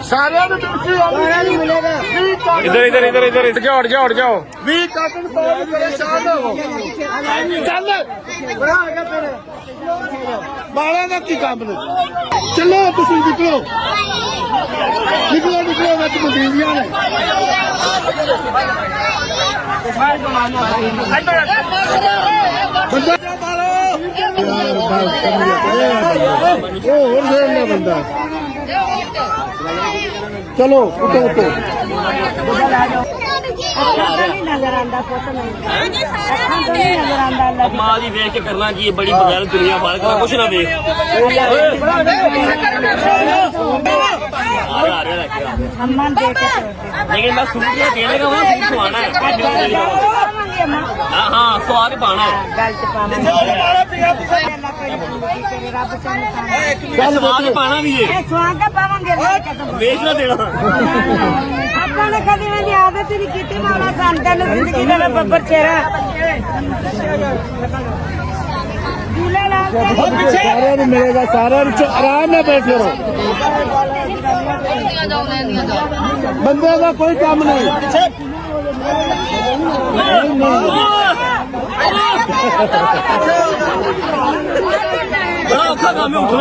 सारे ने दूसरी ਸਾਰਿਆਂ ਨੂੰ ਮਿਲੇਗਾ इधर इधर इधर इधर हट जाओ हट जाओ 20 काटन पाओ परेशान हो चल ਬਣਾ ਕੇ ਤੇਰੇ बाला का की काम ने चलो तुम निकलो निकलो निकलो मत मंदिरिया ने ਉਹ ਹੋਰ ਦੇਰ ਨਾ ਬੰਦਾ ਚਲੋ ਉੱਤੋਂ ਉੱਤੋਂ अब माँ जी देख के करना कि ये बड़ी बगैर दुनिया भर का कुछ ना देख लेकिन मैं सूट ये देने का वहाँ सूट सुहाना है हाँ हाँ सुहा के पाना है सुहा के पाना भी है बेच ना देना ਆਪਾਂ ਨੇ ਕਦੀ ਵੀ ਆਦਤ ਨਹੀਂ ਕੀਤੀ ਮਾਲਾ ਸੰਤਾਂ ਨੂੰ ਜ਼ਿੰਦਗੀ ਦਾ ਬੱਬਰ ਚਿਹਰਾ ਝੂਲੇ ਲਾ ਕੇ ਸਾਰਿਆਂ ਨੂੰ ਮਿਲੇਗਾ ਸਾਰਿਆਂ ਨੂੰ ਆਰਾਮ ਨਾਲ ਬੈਠ ਕਰੋ ਬੰਦੇ ਦਾ ਕੋਈ ਕੰਮ ਨਹੀਂ बड़ा औखा काम है उठो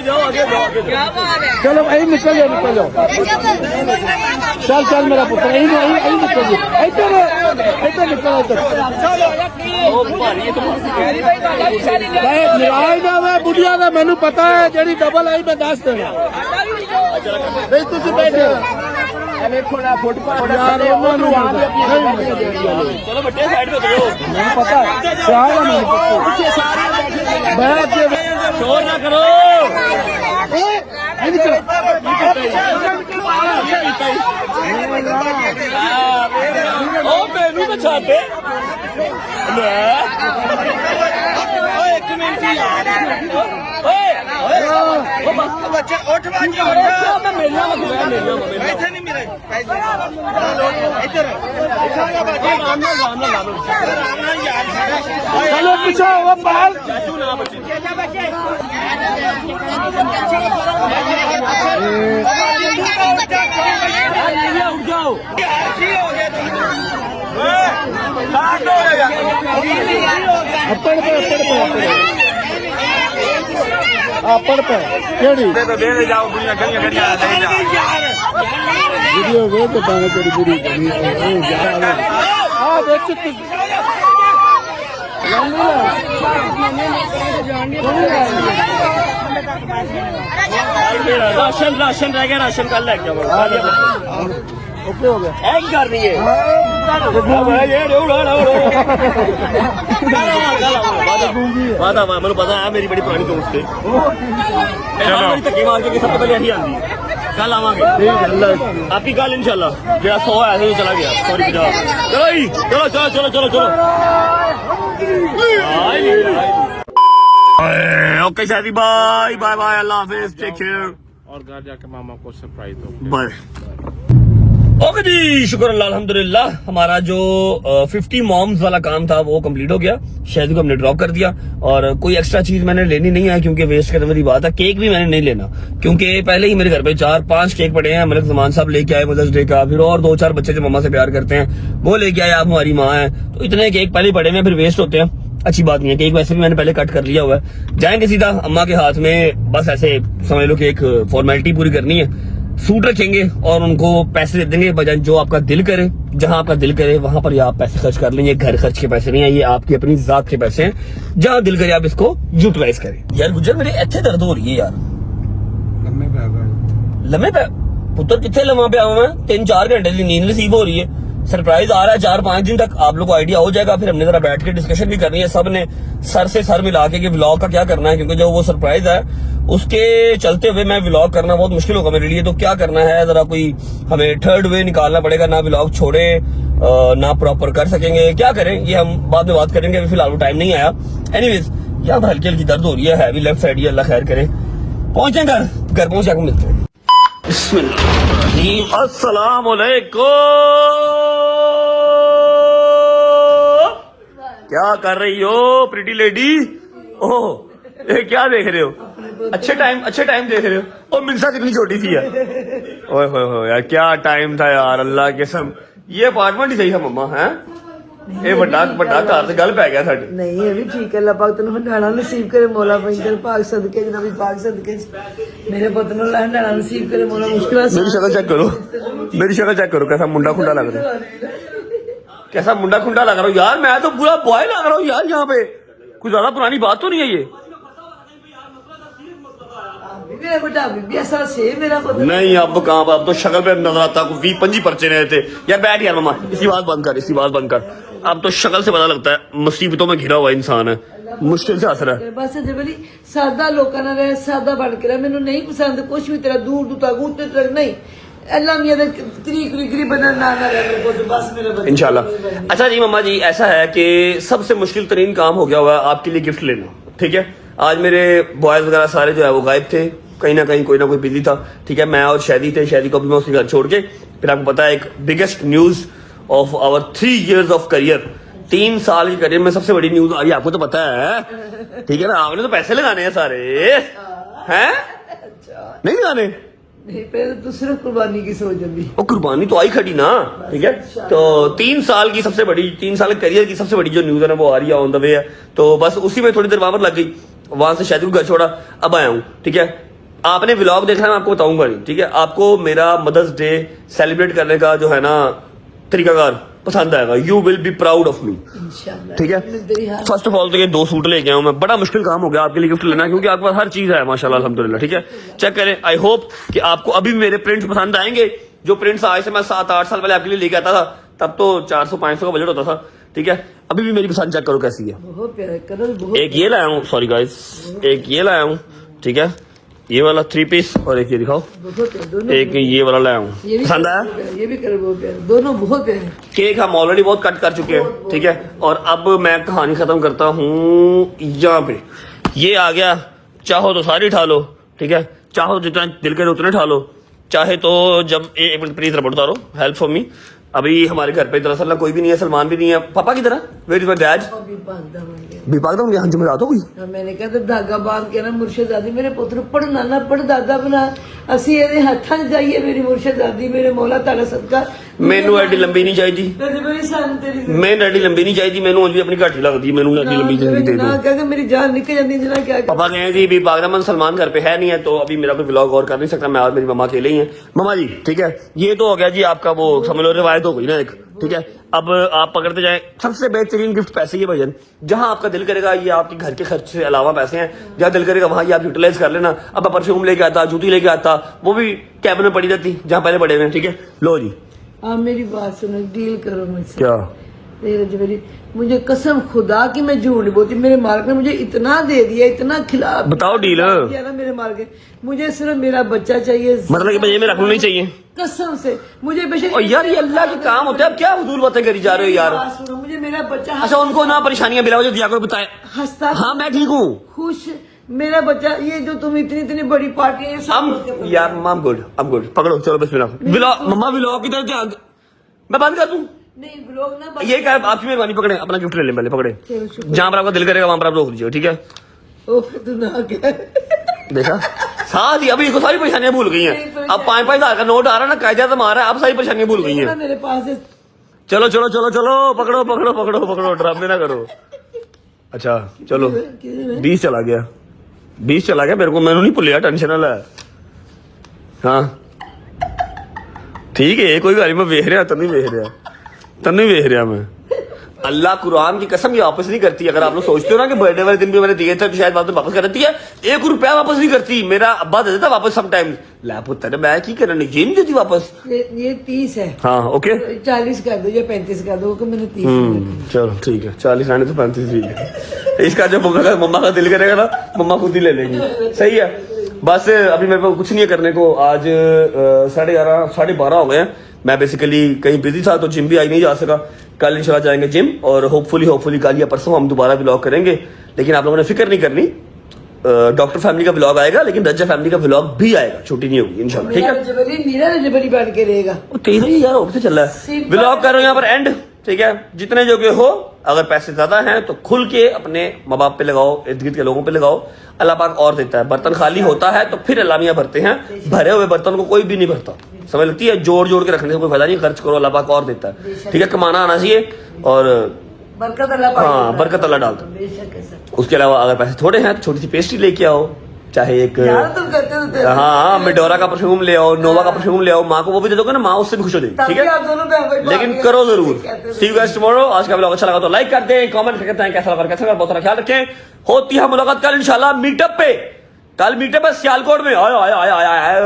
जाओ आगे ਚਲੋ ਐਂ ਨਿਕਲ ਜਾਓ ਚੱਲ ਚੱਲ ਮੇਰਾ ਪੁੱਤਰ ਐਂ ਨਿਕਲ ਜਾ ਇੱਧਰ ਨਿਕਲ ਇੱਧਰ ओ भारी तो ਮੈਂ ਨਿਰਾਜ ਦਾ ਵਾ ਬੁੱਢੀਆਂ ਦਾ ਮੈਨੂੰ ਪਤਾ ਹੈ ਜਿਹੜੀ ਡਬਲ ਆਈ ਮੈਂ ਦੱਸ ਦੇਣਾ ਨਹੀਂ ਤੁਸੀਂ ਬੈਠੇ देखो ना फुटपाथ ਯਾਰ ਉਹਨਾਂ ਨੂੰ चलो बट्टे साइड पे करो ਮੈਨੂੰ ਪਤਾ ਹੈ ਸਿਆਹ ਦਾ ਮੈਨੂੰ ਪਤਾ ਬੈਠ ਕੇ शोर ना करो ਐਂ ਨਿਕਲ ओ मेनू तो छाते एक मिनट बच्चे उठ मैं मेला पैसे नहीं मिले पैसे इधर ਚਲੋ ਪਿੱਛੇ ਉਹ ਬਾਹਰ उठ जाओ ਅੱਪੜ ਪੈ ਕਿਹੜੀ दे जाओ दुनिया गलियां गलियां ले जा ਵੀਡੀਓ ਵੇਖ ਕੇ ਤਾਂ ਤੇਰੀ ਬੁਰੀ ਬਣੀ ਆ ਵਿੱਚ राशन राशन रह गया राशन कल लेके ਓਕੇ ਹੋ ਗਿਆ ऐग कर रही है वादा मैंने पता है मेरी बड़ी पुरानी दोस्त है धक्के मार के सबसे पहले यही आती है कल आवांगे आपकी कल इंशाल्लाह जरा 100 ऐसे ही चला गया सॉरी चलो जी चलो चलो चलो चलो चलो ओके शादी बाय बाय बाय अल्लाह हाफिज टेक केयर और घर जाके मामा को सरप्राइज दो बाय ओके जी, शुक्र अल्लाह अल्हम्दुलिल्लाह। हमारा जो 50 मॉम्स वाला काम था वो कंप्लीट हो गया। शायद को हमने ड्रॉप कर दिया और कोई एक्स्ट्रा चीज मैंने लेनी नहीं है क्योंकि वेस्ट करने वाली बात है। केक भी मैंने नहीं लेना क्योंकि पहले ही मेरे घर पे 4-5 केक पड़े हैं। मलिक जमान साहब लेके आए मदर्स डे का, फिर और 2-4 बच्चे जो मम्मा से प्यार करते हैं वो लेके आए, आप हमारी माँ है, तो इतने केक पहले पड़े हुए फिर वेस्ट होते हैं, अच्छी बात नहीं है। केक वैसे भी मैंने पहले कट कर लिया हुआ है। जाएंगे सीधा अम्मा के हाथ में, बस ऐसे समझ लो कि एक फॉर्मेलिटी पूरी करनी है। सूट रखेंगे और उनको पैसे दे देंगे बजाय जो आपका दिल करे, जहां आपका दिल करे वहां पर आप पैसे खर्च कर लेंगे। घर खर्च के पैसे नहीं है, ये आपकी अपनी जात के पैसे हैं। जहां दिल करे आप इसको यूटिलाइज करें। यार गुजर मेरे इतने दर्द हो रही है यार, लम्हे पे पुत्र कितने लम्हा पे आऊं मैं? 3-4 घंटे की नींद नसीब हो रही है। सरप्राइज आ रहा है 4-5 दिन तक, आप लोग को आइडिया हो जाएगा। फिर हमने जरा बैठ के डिस्कशन भी करनी है, सब ने सर से सर मिला के कि व्लॉग का क्या करना है, क्योंकि जो वो सरप्राइज है उसके चलते हुए मैं व्लॉग करना बहुत मुश्किल होगा मेरे लिए। तो क्या करना है, जरा कोई हमें थर्ड वे निकालना पड़ेगा, ना व्लॉग छोड़े ना प्रॉपर कर सकेंगे, क्या करें ये हम बाद में बात करेंगे, अभी फिलहाल वो टाइम नहीं आया। एनीवेज यहाँ पर हल्की हल्की दर्द हो रही है भी लेफ्ट साइड, ये अल्लाह खैर करे। पहुंचे घर पहुंच जाकर मिलते हैं। अस्सलाम वालेकुम, क्या कर रही हो प्रीटी लेडी? ओह ये क्या देख रहे हो? अच्छे टाइम देख रहे हो। और मिर्जा कितनी छोटी सी है। ओए होए यार क्या टाइम था यार, अल्लाह के कसम। ये अपार्टमेंट ही सही था मम्मा, है ये ਵੱਡਾ ਘਰ ਤੇ ਗੱਲ ਪੈ ਗਿਆ ਸਾਡੇ। ਨਹੀਂ ਇਹ ਵੀ ਠੀਕ ਹੈ, ਅੱਲਾਹ ਪਾਕ ਤੈਨੂੰ ਹੰਡਾਣਾ ਨਸੀਬ ਕਰੇ ਮੌਲਾ ਪੈਂਦਰ ਪਾਕ ਸਦਕੇ ਜਨਾਬੀ ਪਾਕ ਸਦਕੇ ਮੇਰੇ ਪੁੱਤ ਨੂੰ ਅੱਲਾਹ ਹੰਡਾਣਾ ਨਸੀਬ करे मौला। मुश्किल मेरी शक्ल चेक करो कैसा मुंडा खुंडा लग रहा है, कैसा मुंडा खुंडा लग रहा हूँ यार। मैं तो पूरा बॉय लग रहा हूँ यार यहाँ पे, कुछ ज्यादा पुरानी बात तो नहीं है ये। मेरा बेटा अभी भी ऐसा सेम मेरा पुत्र नहीं अब कहाँ, अब तो शक्ल पे नजर आता है 20-25 पर्चे रहे थे यार। बैठ यार मम्मा, इसी बात बंद कर। अब तो शक्ल से पता लगता है मुसीबतों में घिरा हुआ इंसान है, मुश्किल से हंस रहा है। बस जबली सादा लोगों ना रहे, सादा बन के रहे। मैंने नहीं पसंद कुछ भी तेरा दूर तक उतने तक नहीं, अल्लाह मियां दे तरीक बदल ना रहे बस मेरा बस इंशाल्लाह। अच्छा जी मम्मा जी, ऐसा है कि सबसे मुश्किल तरीन काम हो गया हुआ है आपके लिए गिफ्ट लेना, ठीक है। आज मेरे बॉयज वगैरह सारे जो है वो गायब थे, कहीं ना कहीं कोई ना कोई बिजी था, ठीक है। मैं और शादी थे, शादी को भी मैं उसके घर छोड़ के, फिर आपको पता है एक biggest news of our 3 years of career, 3 साल के करियर में सबसे बड़ी न्यूज आई, आपको तो पता है, ठीक है ना। आपने तो पैसे लगाने हैं सारे, हैं नहीं लगाने? नहीं पहले तो सिर्फ कुर्बानी की सोच अभी, वो कुर्बानी तो आई खड़ी ना, ठीक है। तो 3 साल की सबसे बड़ी, 3 साल के करियर की सबसे बड़ी जो न्यूज है ना वो आ रही है, ऑन द वे है। तो बस उसी में थोड़ी देर वापस लग गई, वहां से शादी को घर छोड़ा, अब आया हूँ, ठीक है। आपने व्लॉग देखा है, मैं आपको बताऊंगा नहीं, ठीक है। आपको मेरा मदर्स डे सेलिब्रेट करने का जो है ना तरीकाकार पसंद आएगा, you will be proud of me, ठीक है। फर्स्ट ऑफ ऑल तो ये 2 सूट लेके आया हूं मैं, बड़ा मुश्किल काम हो गया आपके लिए गिफ्ट लेना, क्योंकि आपके पास हर चीज है माशाल्लाह अल्हम्दुलिल्लाह, ठीक है। चेक करें, आई होप कि आपको अभी भी मेरे प्रिंट्स पसंद आएंगे। जो प्रिंट्स आज से मैं 7-8 साल पहले आपके लिए लेके आता था, तब तो 400-500 का बजट होता था, ठीक है। अभी भी मेरी पसंद चेक करो कैसी है। बहुत प्यारा कलर, बहुत एक ये लाया हूँ, सॉरी गाइस, एक ये लाया हूँ, ठीक है, ये वाला 3 पीस, और एक ये दिखाओ, दोनों एक ये वाला लाया हूँ, ये भी पसंद आया। ये भी कलर बहुत प्यारे, दोनों बहुत प्यारे। केक हम ऑलरेडी बहुत कट कर चुके हैं, ठीक है। और अब मैं कहानी खत्म करता हूँ यहाँ पे। ये आ गया, चाहो तो सारी उठा लो, ठीक है, चाहो जितना दिल करे उतने उठा लो, चाहे तो जब एक मिनट प्लीज रबड़ उतारो, हेल्प फॉर मी। अभी हमारे घर पे दरअसल ना कोई भी नहीं है, सलमान भी नहीं है। पापा की तरह वेयर इज माय डैड? विभाग दम यहाँ जमरात हो गई। मैंने कहा तो धागा बांध के ना मुर्शदादी मेरे पुत्र पढ़ना ना पढ़ दादा बना, ਅਸੀਂ ਇਹਦੇ ਹੱਥਾਂ 'ਚ ਜਾਈਏ ਮੇਰੀ ਮੁਰਸ਼ਦਾਦੀ ਮੇਰੇ ਮੌਲਾ ਤਾਲਾ ਸਦਕਾ। ਮੈਨੂੰ ਐਡੀ ਲੰਬੀ ਨਹੀਂ ਚਾਹੀਦੀ, ਤੇ ਮੇਰੀ ਸੰਨ ਤੇਰੀ ਮੈਨੂੰ ਐਡੀ ਲੰਬੀ ਨਹੀਂ ਚਾਹੀਦੀ, ਮੈਨੂੰ ਉਂਝ ਵੀ ਆਪਣੀ ਘੱਟ ਹੀ ਲੱਗਦੀ, ਮੈਨੂੰ ਐਡੀ लंबी ਜ਼ਿੰਦਗੀ दे ना दो। कहकर मेरी जान निकल जाती जना क्या पापा कहें जी भी बागरामन सलमान घर पे है नहीं है, तो अभी मेरा कोई व्लॉग और कर नहीं सकता, मैं और मेरी मम्मा अकेले ही हैं। मम्मा जी ठीक है, ये तो हो गया जी आपका वो समझ लो रिवायत हो गई ना एक, ठीक है। अब आप पकड़ते जाएं, सबसे बेहतरीन गिफ्ट पैसे ये भजन, जहां आपका दिल करेगा, ये आपके घर के खर्च से अलावा पैसे हैं, जहां दिल करेगा वहां ये आप यूटिलाइज कर लेना। अब परफ्यूम लेके आता, जूती लेके आता, वो भी कैबिन में पड़ी रहती जहां पहले पड़े हुए हैं, ठीक है। लो जी आप मेरी बात सुनो, डील करो मुझसे। क्या तेरे जो मेरी मुझे कसम खुदा की मैं झूठ नहीं बोलती, मेरे मार्ग ने मुझे इतना दे दिया, इतना खिला बताओ डील। दिया ना मेरे मार्ग ने, मुझे सिर्फ मेरा बच्चा चाहिए, मतलब कि ये में रखना नहीं चाहिए कसम से मुझे बेशक। और यार ये अल्लाह के काम होते हैं, अब क्या फजूल बातें करी जा रहे हो यार। बात सुनो, मुझे मेरा बच्चा अच्छा उनको ना परेशानियां बिलाओ जो दिया करो बताए। हंसता, हाँ मैं ठीक हूँ। खुश मेरा बच्चा, ये जो तुम इतनी इतनी बड़ी पार्टी है यार मम गुड पकड़ो चलो बस व्लॉग मम्मा व्लॉग की तरफ ध्यान दो। मैं बंद कर दूं नहीं ब्लॉग ना ये क्या आपकी मेहरबानी पकड़े अपना गिफ्ट ले लें पहले पकड़े चलो, शुक्र। जहां पर आपका दिल करेगा वहां पर आप रोक दीजिए ठीक है ओ तू ना क्या देखा साथ ही अभी इसको सारी परेशानियां भूल गई हैं अब 5,000 का नोट आ रहा है ना कायदा तो मारा है अब सारी परेशानियां भूल गई ना हैं मेरे पास है। चलो चलो चलो चलो पकड़ो ड्रामे ना करो अच्छा चलो 20 चला गया मेरे को मैंने नहीं भुलिया टेंशन वाला हाँ ठीक है कोई गल मैं वेख रहा तन्नू वेख रहा मैं अल्लाह कुरान की कसम ये वापस नहीं करती अगर आप लोग सोचते हो ना कि बर्थडे वाले दिन भी मैंने दिए थे तो शायद वापस कर देती है 1 रुपया वापस नहीं करती मेरा अब्बा दे देता वापस समटाइम्स ला पुत्र मैं की करना ये नहीं देती वापस ये 30 है हाँ ओके 40 कर दो या 35 कर दो मैंने 30 चलो ठीक है 40 आने तो 35 ठीक है इसका जो मम्मा का दिल करेगा ना मम्मा खुद ही ले लेंगी सही है बस अभी मेरे पास कुछ नहीं है करने को आज 11:30 12:30 हो गए हैं मैं बेसिकली कहीं बिजी था तो जिम भी आई नहीं जा सका कल इंशाल्लाह जाएंगे जिम और होपफुली कल या परसों हम दोबारा व्लॉग करेंगे लेकिन आप लोगों ने फिक्र नहीं करनी डॉक्टर फैमिली का व्लॉग आएगा लेकिन रज्जा फैमिली का व्लॉग भी आएगा छुट्टी नहीं होगी इंशाल्लाह ठीक है मेरा रजबरी बन के रहेगा तेरा ही यार ऑफिस चल रहा है व्लॉग कर रहे हो यहाँ पर एंड ठीक है जितने जोगे हो अगर पैसे ज्यादा हैं तो खुल के अपने माँ बाप पे लगाओ इर्द गिर्द के लोगों पे लगाओ अल्लाह पाक और देता है बर्तन खाली होता है तो फिर अल्लाह मियां भरते हैं भरे हुए बर्तन को कोई भी नहीं भरता समझ लगती है जोड़ के रखने से कोई फायदा नहीं खर्च करो अल्लाह पाक और देता है ठीक है कमाना आना चाहिए और बरकत अल्लाह हाँ बरकत अल्लाह डालता है बेशक है सर। उसके अलावा अगर पैसे थोड़े हैं तो छोटी सी पेस्ट्री लेके आओ चाहे एक यार तुम करते हो हाँ मिडोरा का परफ्यूम ले आओ नोवा का परफ्यूम ले आओ माँ को वो भी दे दोगे ना माँ उससे भी खुश हो जाएगी ठीक है आप दोनों बहन भाई लेकिन करो जरूर सी यू गाइस टुमारो आज का व्लॉग अच्छा लगा तो लाइक कर दें कमेंट करके बताएं कैसा लगा बहुत सारा ख्याल रखें होती है मुलाकात कल इंशाल्लाह मीटअप पे कल मीटअप है सियालकोट में आयो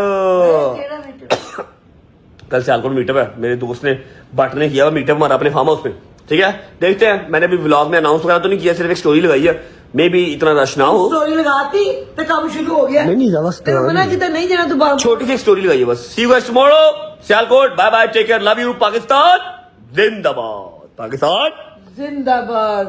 कल सियालकोट मीटअप है मेरे दोस्त ने बट ने किया हुआ मीटअप हमारा अपने फार्म हाउस पे ठीक है देखते हैं मैंने भी व्लॉग में अनाउंस वगैरह तो नहीं किया सिर्फ एक स्टोरी लगाई है मे बी इतना रश ना हो स्टोरी लगाती तो काम शुरू हो गया नहीं बस तेरे मना कितना नहीं जाना तू बाहर छोटी सी स्टोरी लगाई है बस see you guys tomorrow Sialkot bye bye take care love you Pakistan जिंदाबाद पाकिस्तान जिंदाबाद।